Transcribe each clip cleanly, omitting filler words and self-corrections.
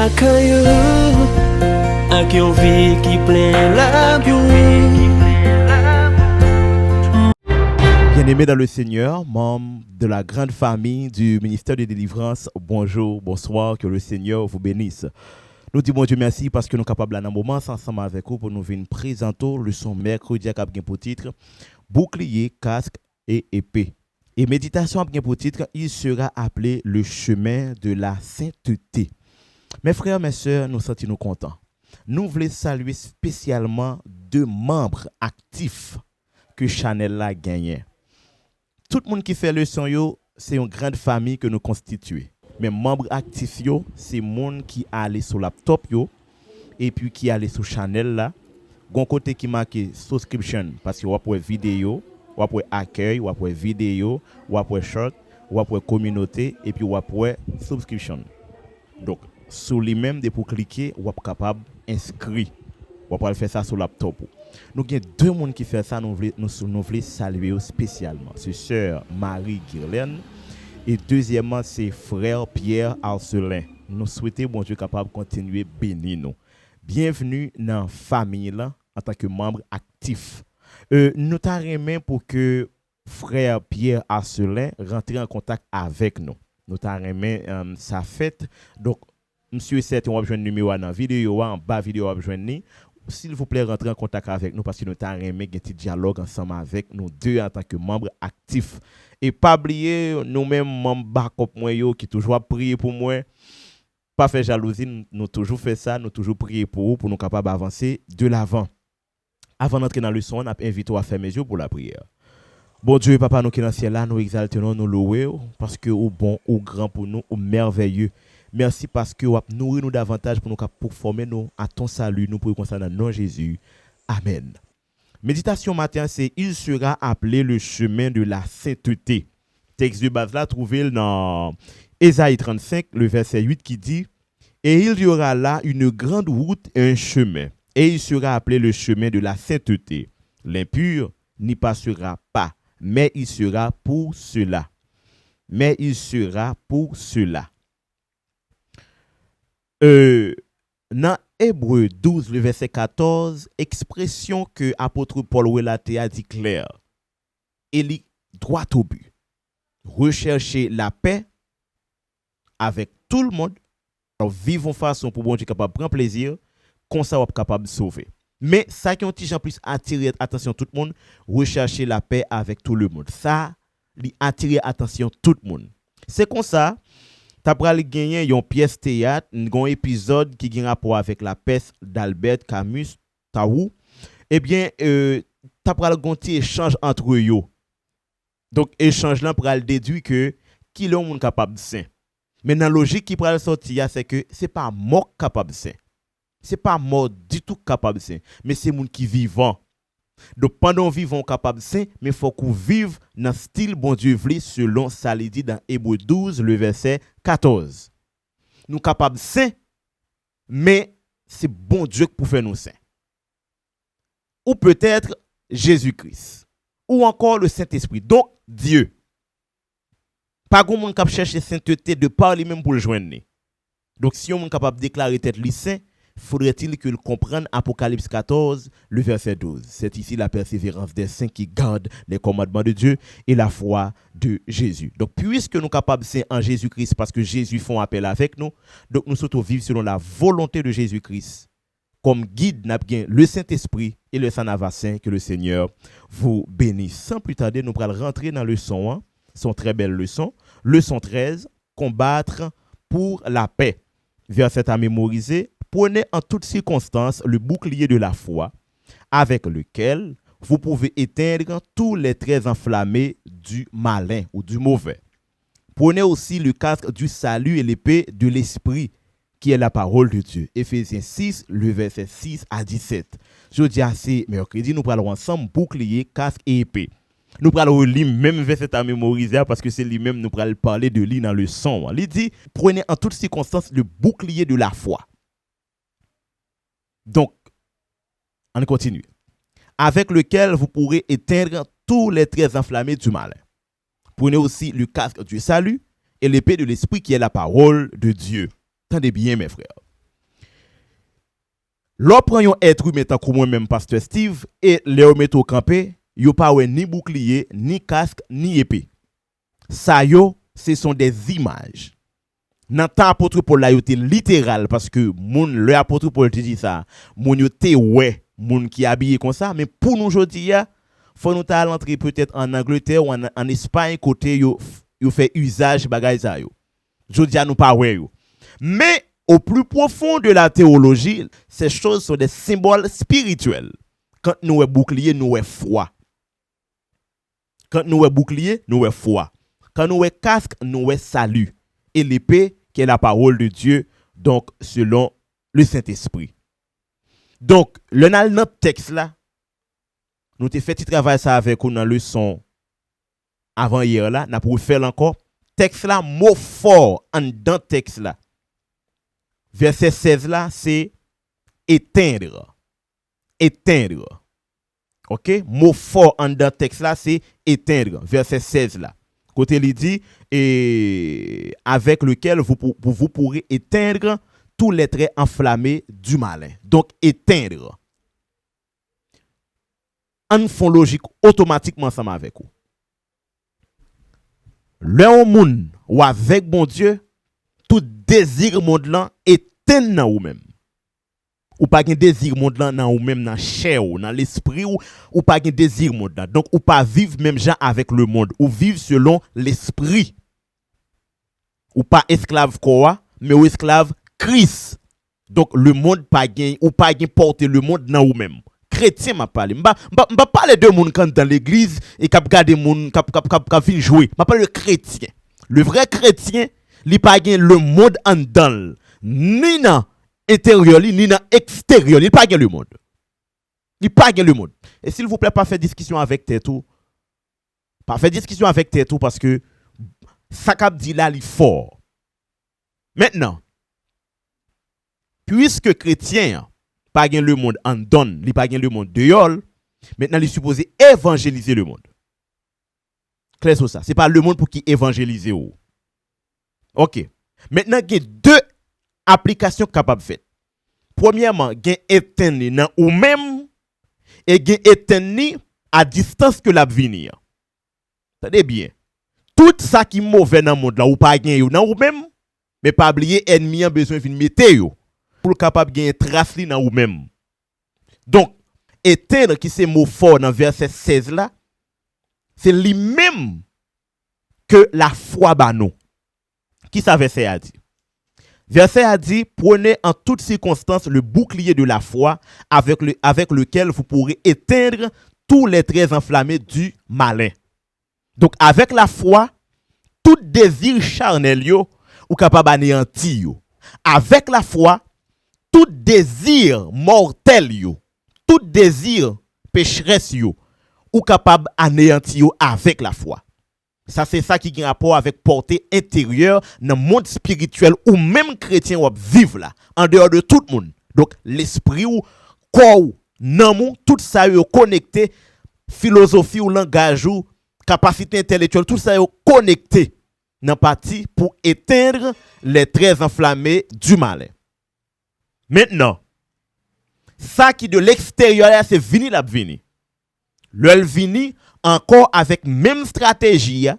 la caillou, ak yon vie qui plein la vie. Bien-aimés dans le Seigneur, membres de la grande famille du ministère de délivrance, bonjour, bonsoir, que le Seigneur vous bénisse. Nous disons Dieu merci parce que nous sommes capables d'un moment ensemble avec vous pour nous venir présenter le son mercredi à pour titre Bouclier, casque et épée. Et méditation à pour titre, il sera appelé le chemin de la sainteté. Mes frères, mes sœurs, nous sentons contents. Nous voulons saluer spécialement deux membres actifs que Chanel a gagné. Tout le monde qui fait le son, c'est une grande famille que nous constituons. Mais membres actifs, c'est le monde qui allait sur laptop et puis qui allait sur Chanel là. Gon côté qui marque subscription parce que vous avez vidéo, vous avez accueil, vous avez vidéo, vous avez short, vous avez communauté et puis vous avez subscription. Donc sur les mêmes pour cliquer, vous êtes capable d'inscrire. Vous pouvez faire ça sur laptop. Nous avons deux personnes qui font ça, nous voulons saluer spécialement. C'est sœur Marie Guirlaine et deuxièmement, c'est frère Pierre Arcelin. Nous souhaitons bon Dieu capable de continuer à bénir nous. Bienvenue dans la famille là, en tant que membre actif. Nous t'arrêtons pour que frère Pierre Arcelin rentre en contact avec nous. Nous t'arrêtons sa fête. Donc, monsieur, c'est un besoin numéro dans la vidéo, en bas vidéo, s'il vous plaît, rentrez en contact avec nous parce que nous avons un petit dialogue ensemble avec nous deux en tant que membres actifs. Et pas oublier nous-mêmes, membres backup qui toujours prier pour moi. Pas faire jalousie, nous toujours fait ça, nous toujours prier pour vous, pour nous capables d'avancer de l'avant. Avant d'entrer dans le son, on a invité à faire mes yeux pour la prière. Bon Dieu, Papa, nous qui dans le ciel là, nous exaltons, nous louons parce que au bon, au grand pour nous, au merveilleux. Merci parce que vous nourri nous davantage pour former nous à ton salut, nous pour concernant nom Jésus. Amen. Méditation matin, c'est il sera appelé le chemin de la sainteté. Texte de base là trouvé dans Ésaïe 35, le verset 8 qui dit et il y aura là une grande route et un chemin, et il sera appelé le chemin de la sainteté. L'impur n'y passera pas, mais il sera pour cela. Mais il sera pour cela. Dans Hébreu 12, le verset 14, expression que apôtre Paul relaté a dit clair. Il est droit au but. Rechercher la paix avec tout le monde. Alors, vivons façon pour bon Dieu capable de prendre plaisir, comme ça, on est capable de sauver. Mais ça qui ont plus attirer attention tout le monde, rechercher la paix avec tout le monde. Ça, lui attirer attention tout le monde. C'est comme ça. T'as pral gagner une pièce théâtre, un épisode qui a rapport avec la peste d'Albert Camus, Taou. Eh bien, t'as pral gonti échange entre eux. Donc échange là pral déduit que qui l'on monde capable de saint. Mais dans la logique qui pral sortir c'est que c'est pas mort capable de saint. C'est pas mort du tout capable de saint, mais c'est monde qui vivant. Donc pendant vivons capable saint, mais faut qu'on vive dans style bon Dieu vle selon ça dit dans Hébreu 12 le verset 14. Nous capables saint, mais c'est bon Dieu pour faire nous saint. Ou peut-être Jésus-Christ, ou encore le Saint-Esprit. Donc Dieu. Pas grand monde capable chercher sainteté de par lui-même pour le joindre. Donc si on est capable de déclarer tête lui saint, faudrait-il que le comprenne Apocalypse 14, le verset 12. C'est ici la persévérance des saints qui gardent les commandements de Dieu et la foi de Jésus. Donc, puisque nous sommes capables de saint en Jésus-Christ, parce que Jésus fait appel avec nous, donc nous souhaitons vivre selon la volonté de Jésus-Christ. Comme guide, nous avons le Saint-Esprit et le Saint-Navassin, que le Seigneur vous bénisse. Sans plus tarder, nous allons rentrer dans le son, son très belle leçon. Leçon 13, combattre pour la paix. Verset à mémoriser. Prenez en toutes circonstances le bouclier de la foi, avec lequel vous pouvez éteindre tous les traits enflammés du malin ou du mauvais. Prenez aussi le casque du salut et l'épée de l'esprit, qui est la parole de Dieu. Éphésiens 6, le verset 6 à 17. Je dis assez mercredi, nous parlons ensemble bouclier, casque et épée. Nous parlons lire même verset à mémoriser parce que c'est lui-même nous parlons parler de lui dans le son. Il dit, prenez en toutes circonstances le bouclier de la foi. Donc, on continue. Avec lequel vous pourrez éteindre tous les traits enflammés du mal. Prenez aussi le casque du salut et l'épée de l'esprit qui est la parole de Dieu. Tendez bien, mes frères. L'on prend un être humain tant que moi-même, pasteur Steve, et les met au campé, yo pas ouais ni bouclier, ni casque, ni épée. Ça yo, ce sont des images. Dans temps apôtre Paul là, yo te littéral parce que le apôtre Paul te dit ça, moun yo te ouais, moun qui habillé comme ça, mais pour nous aujourd'hui, faut nous ta rentrer peut-être en Angleterre ou en Espagne côté yo fait usage bagay ça yo. Jodi nous pas ouais yo. Mais au plus profond de la théologie, ces choses sont des symboles spirituels. Quand nous est bouclier, nous est foi. Quand nous est bouclier, nous est foi. Quand nous est casque, nous est salut. Et l'épée, qui est la parole de Dieu, donc selon le Saint-Esprit. Donc, le notre texte là, nous t'ai fait travail ça avec vous dans le leçon avant hier là, n'a pour faire encore. Texte là, mot fort en dans texte là. Verset 16 là, c'est éteindre. Éteindre. OK? Mot fort en dans texte là, c'est éteindre. Verset 16 là. Côté il dit, et avec lequel vous pourrez éteindre tous les traits enflammés du malin. Donc, éteindre. En fond logique automatiquement ensemble avec vous. Le monde ou avec bon Dieu, tout désir monde là éteint dans vous même. Ou pas un désir monde là dans ou même dans chair ou dans l'esprit ou pas un désir monde là. Donc ou pas vivre même gens avec le monde ou vivre selon l'esprit. Ou pas esclave quoi, mais ou esclave Christ. Donc le monde pas gain ou pas gain porter le monde dans ou même. Chrétien m'a parlé. M'a parler de monde quand dans l'église et cap garder monde cap fin jouer. M'a parler de chrétien. Le vrai chrétien, il pas gain le monde en dedans. Ni dans intérieur ni dans extérieur, il pas gain le monde. Il pas gain le monde. Et s'il vous plaît pas faire discussion avec tout. Pas faire discussion avec tout parce que ça cap dit là il fort. Maintenant, puisque chrétien pas gain le monde en donne, il pas gain le monde dehors, maintenant il est supposé évangéliser le monde. Clair sur ça, c'est pas le monde pour qui évangéliser ou. OK. Maintenant il y a deux applications capables de faire. Premièrement, il y a éteindre dans ou même et il y a éteindre à distance que la venir. Tenez bien. Tout ça qui est mauvais dans le monde là ou pas gain dans ou même, mais pas oublier ennemi a besoin de mettre yo pour capable gagner trace li dans ou même. Donc éteindre qui c'est mot fort dans verset 16 là, c'est lui-même que la foi ba nous. Qui ça verset a dit? Verset a dit, prenez en toutes circonstances le bouclier de la foi avec lequel vous pourrez éteindre tous les traits enflammés du malin. Donc avec la foi, tout désir charnel yo ou capable anéantir yo. Avec la foi, tout désir mortel yo, tout désir pécheresse yo ou capable anéantir yo avec la foi. Ça c'est ça qui a rapport avec portée intérieure dans le monde spirituel ou même chrétien ou vivre là en dehors de tout le monde. Donc l'esprit ou corps nan tout ça yo connecté, philosophie ou langage ou capacité intellectuelle, tout ça yo connecté dans partie pour éteindre les traits enflammés du malin. Maintenant, ça qui de l'extérieur c'est vini la vini. Le vini encore avec même stratégie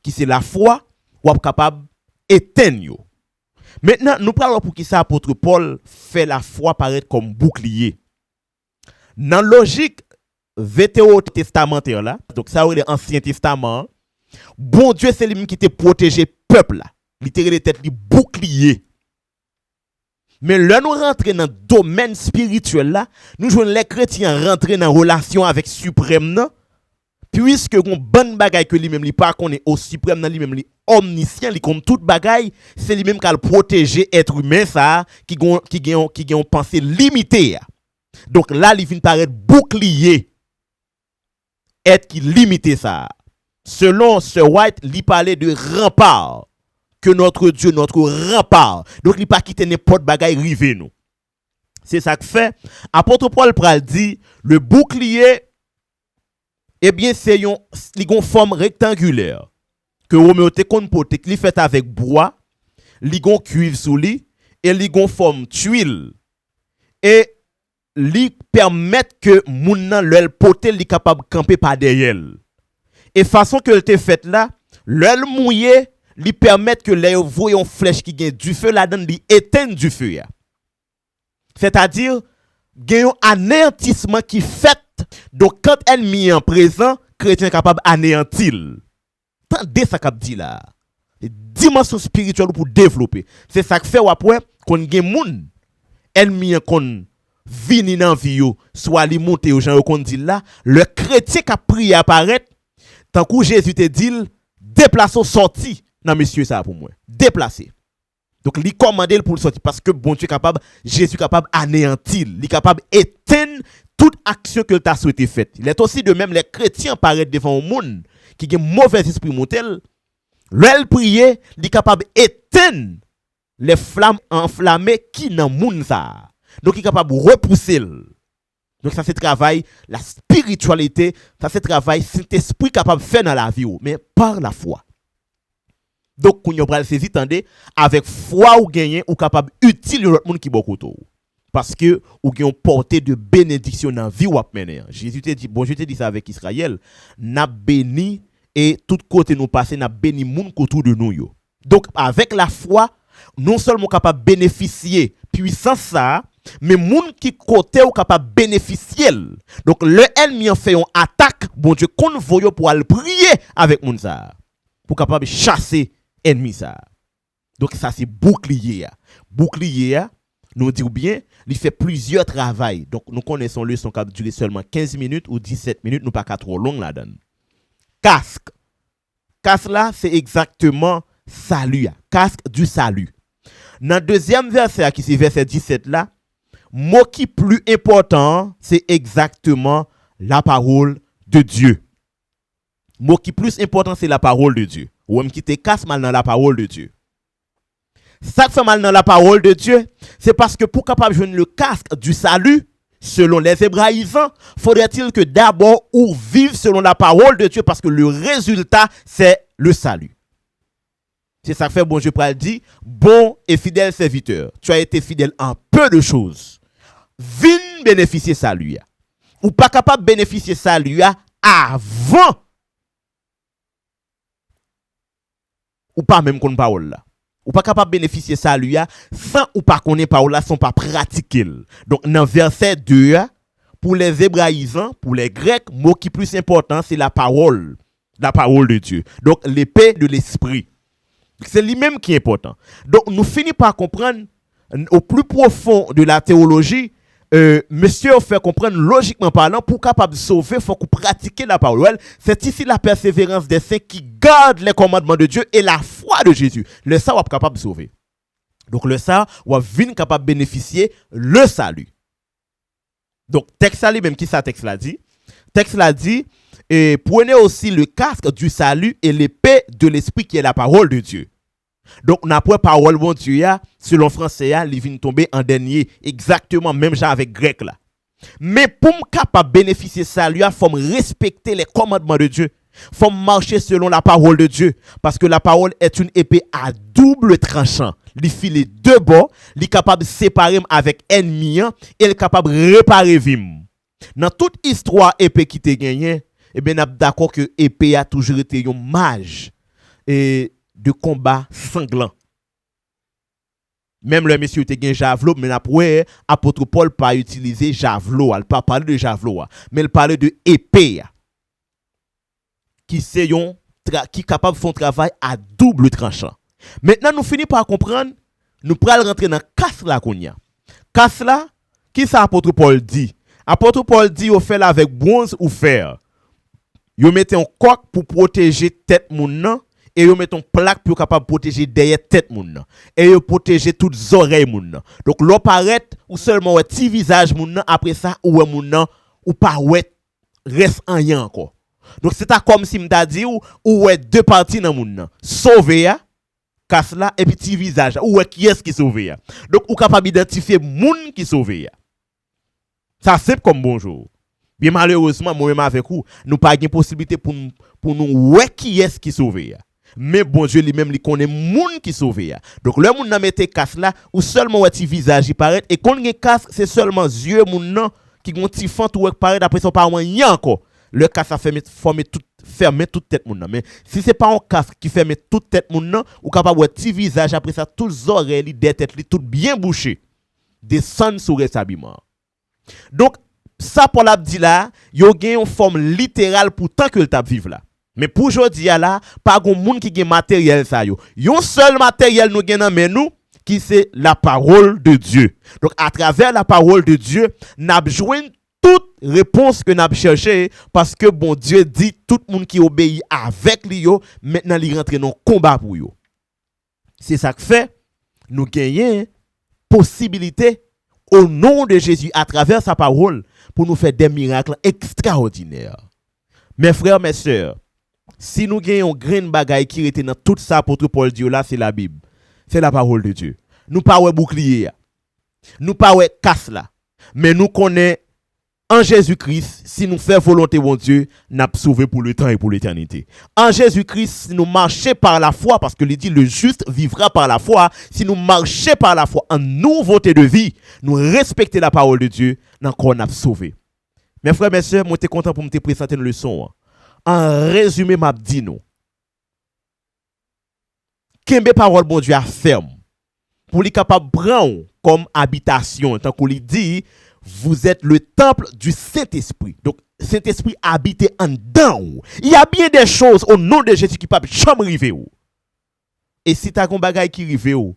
qui c'est la foi ou capable éteindre. Maintenant, nous parlons pour qui ça apôtre Paul fait la foi paraître comme bouclier. Dans logique vétérotestamentaire là, donc ça c'est l'Ancien Testament, bon Dieu c'est lui qui te protégé peuple là, littéralement tête li bouclier. Mais là nous rentrer dans le domaine spirituel là, nous jouons les chrétiens rentrer dans relation avec suprême là, puisque gon bonne bagaille que lui-même li pas connaît au suprême dans lui-même li omniscient, li comme toute bagaille, c'est lui-même qui a protéger être humain ça qui ont pensée limitée. Donc là il vient paraître bouclier. Être qui limité ça. Selon Sir White, il parlait de rempart. Que notre Dieu, notre rempart. Donc, il pas quitter n'importe bagaille rivé nous. C'est ça que fait. Apôtre Paul pral dit, le bouclier, eh bien, c'est une forme rectangulaire. Que Roméo te kon pote, li fait avec bois, li gon cuivre sous li, et li gon forme tuile. Et li permettre que moun nan l'el pote li capable camper par derrière. Et façon que te fait là, l'el mouillé li permettre que les voyons flèche qui gagne du feu là-dedans li éteindre du feu. C'est-à-dire gagne un anéantissement qui fait. Donc quand elle mis en présent, chrétien capable anéantir. Tendez ça qu'a dit là. Dimension spirituelle pour développer. C'est ça que fait après qu'on gagne moun ennemi qu'on vini dans vie yo, soit li monter aux gens qu'on dit là, le chrétien qui a prié apparaître tant que Jésus te dit déplacer sorti dans monsieur ça pour moi. Déplacer. Donc li commander pour le sortir parce que bon Dieu capable, Jésus capable anéantir, li capable éteindre toute action que t'a souhaité faite. Il est aussi de même les chrétiens paraître devant un monde qui a mauvais esprit montel. L'elle prier, li capable éteindre les flammes enflammées qui dans moun ça. Donc il est capable de repousser. Donc ça c'est travail la spiritualité, ça c'est travail Saint-Esprit capable de faire dans la vie mais par la foi. Donc quand on pral saisir tendez avec foi ou gagner ou capable utile l'autre monde qui beaucoup autour. Parce que ou gen portée de bénédiction dans vie ou mener. Jésus te dit bon je te dis ça avec Israël, n'a béni et tout côté nous passer n'a béni moun autour de nous yo. Donc avec la foi non seulement capable bénéficier puissance ça mais moun qui côté ou capable bénéficier. Donc le ennemi en fait une attaque, bon Dieu qu'on voyo pour aller prier avec moun ça pour capable chasser ennemi ça. Donc ça c'est bouclier. Bouclier nous dit bien, il fait plusieurs travail. Donc nous connaissons leçon qui durer seulement 15 minutes ou 17 minutes, nous pas trop long là-dedans. Casque. Casque là, c'est exactement salut. Casque du salut. Dans le deuxième verset qui c'est verset 17 là, mot qui plus important, c'est exactement la parole de Dieu. Mot qui plus important, c'est la parole de Dieu. Ou même qui te casse mal dans la parole de Dieu. Ça fait mal dans la parole de Dieu, c'est parce que pour capable joindre le casque du salut, selon les Hébraïsants, faudrait-il que d'abord ou vivre selon la parole de Dieu parce que le résultat, c'est le salut. C'est ça que fait bon Dieu pral dit, bon et fidèle serviteur, tu as été fidèle en peu de choses. Viens bénéficier salut. Ou pas capable de bénéficier salut avant. Ou pas même qu'on parole là. Ou pas capable de bénéficier salut sans ou pas connaître parole là sans pas pratiquer. Donc dans verset 2 pour les hébraïsants, pour les grecs, mot qui plus important c'est la parole de Dieu. Donc l'épée de l'esprit. C'est lui-même qui est important. Donc nous finissons par comprendre au plus profond de la théologie monsieur fait comprendre logiquement parlant pour capable de sauver faut qu'on pratique la parole. C'est ici la persévérance des saints qui gardent les commandements de Dieu et la foi de Jésus. Le ça est capable de sauver. Donc le ça ou vinn capable de bénéficier le salut. Donc texte là même qui ça texte là dit. Texte là dit et prenez aussi le casque du salut et l'épée de l'esprit qui est la parole de Dieu. Donc, après parole bon Dieu, selon français, il vient tomber en dernier, exactement même genre avec grec là. Mais pour me capable bénéficier de salut, il faut respecter les commandements de Dieu. Il faut marcher selon la parole de Dieu. Parce que la parole est une épée à double tranchant. Il file deux bords, il est capable de séparer avec ennemi et il est capable de réparer vim. Dans toute histoire épée qui te gagné, eh bien, on d'accord que épée a toujours été un mage et de combat sanglant. Même le monsieur te gen javelot, mais après apôtre Paul pas utilisé javelot, il pas parler de javelot, mais il parlait de épée qui c'est qui capable de faire un travail à double tranchant. Maintenant nous finissons par comprendre, nous pral rentrer dans casse la kounya. Casse là, qui ça apôtre Paul dit? Apôtre Paul dit au fait avec bronze ou fer. Yo mettez un coq pour protéger tête moun nan et yo mettez une plaque pour capable protéger derrière tête moun nan et yo protéger toutes oreilles moun nan. Donc l'on paraît ou seulement un petit visage moun nan après ça ou moun nan ou pas ouais reste rien encore. Donc c'est comme si m'ta dit ou ouais deux parties dans moun nan. Sauver ya casse là et puis petit visage ou ouais qui est-ce qui sauve ya. Donc ou capable identifier moun qui sauve ya. Ça c'est comme bonjour. Bien malheureusement, moi-même avec vous, nous pas de possibilité pour nous ouais qui est-ce qui sauve. Mais bon Dieu lui-même lui connaît moun qui sauvé ya. Donc le moun nan mette casque là ou seulement ouais ti visage il paraît et quand gen casque c'est seulement yeux moun nan qui gon ti fante ou paraît après son pas rien encore. Le casque a fermer toute tête moun nan. Mais si c'est pas un casque qui ferme toute tête moun nan ou capable ouais ti visage après ça tous oreilles des têtes li tout bien bouché. Descendre sur rétablissement. Donc ça pour l'a dit là, yo gen une forme littérale pour tant que le t'a vivre là. Mais pour aujourd'hui là, pas gon moun qui gen matériel ça yo. Yon seul matériel nous gen nan men nous qui c'est la parole de Dieu. Donc à travers la parole de Dieu, n'a besoin toute réponse que n'a cherché parce que bon Dieu dit tout monde qui obéit avec lui yo, maintenant li rentre dans combat pour yo. C'est ça que fait nous gagnons possibilité au nom de Jésus à travers sa parole pour nous faire des miracles extraordinaires. Mes frères, mes sœurs, si nous gagnons un grain de bagaille qui était dans tout ça apôtre Paul dit là, c'est la Bible. C'est la parole de Dieu. Nous pas ouais bouclier. Nous pas ouais casse là. Mais nous connaissons en Jésus-Christ, si nous faisons volonté de Dieu, nous sauvé pour le temps et pour l'éternité. En Jésus-Christ, si nous marchons par la foi, parce que il dit le juste vivra par la foi, si nous marchons par la foi en nouveauté de vie, nous respectons la parole de Dieu, nous sommes sauvés. Mes frères, mes sœurs, moi, je suis content pour me présenter une leçon. En résumé, m'a dit nous. Kembe parole bon Dieu a ferme. Pour lui capable prendre comme habitation, tant qu'on lui dit, vous êtes le temple du Saint-Esprit. Donc, Saint-Esprit habite en dedans. Il y a bien des choses au nom de Jésus qui ne peuvent jamais arriver. Et si tu as un bagage qui arrive,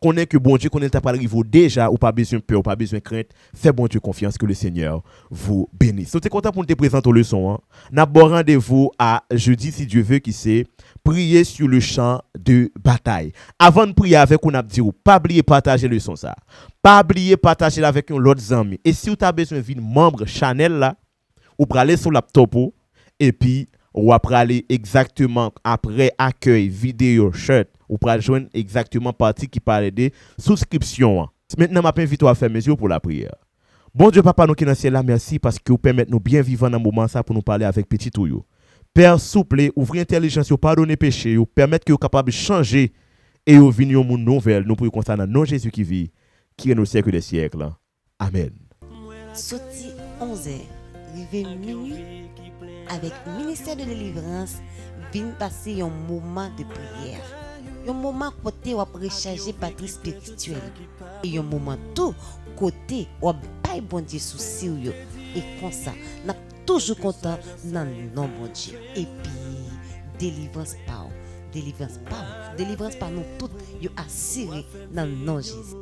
connais que bon Dieu, connaît ta pas arrivé déjà, ou pas besoin de peur, ou pas besoin de crainte, fais bon Dieu confiance que le Seigneur vous bénisse. Donc, tu es content pour te présenter aux leçons. N'a bon rendez-vous à jeudi, si Dieu veut, qui c'est prier sur le champ de bataille. Avant de prier avec, on a dit, pas oublier partager le son ça. Pas oublier partager avec l'autre ami. Et si vous avez besoin de membre Chanel là, ou pour aller sur laptop et puis ou après aller exactement après accueil vidéo shirt ou pour joindre exactement partie qui parle de souscription. Maintenant m'a invité à faire mes yeux pour la prière. Bon Dieu papa nous qui dans ciel là, merci parce que vous permettez nous bien vivre dans un moment ça pour nous parler avec petit touyo. Père, s'il vous plaît, ouvrez l'intelligence, pardonnez péché, permettez que vous capable de changer et vous venez au monde nouvelle. Nous pouvons constater non Jésus qui vit, qui est au siècle des siècles. Amen. Sorti 11h, arrivé minuit, avec le ministère de délivrance, vient passer un moment de prière. Un moment côté où on recharger batterie spirituelle. Et un moment tout côté où on paye bon Dieu sous sérieux. Et comme ça, n'a toujours content dans le nom de Dieu. Et puis, délivrance par nous toutes, yo assuré dans le nom de Jésus.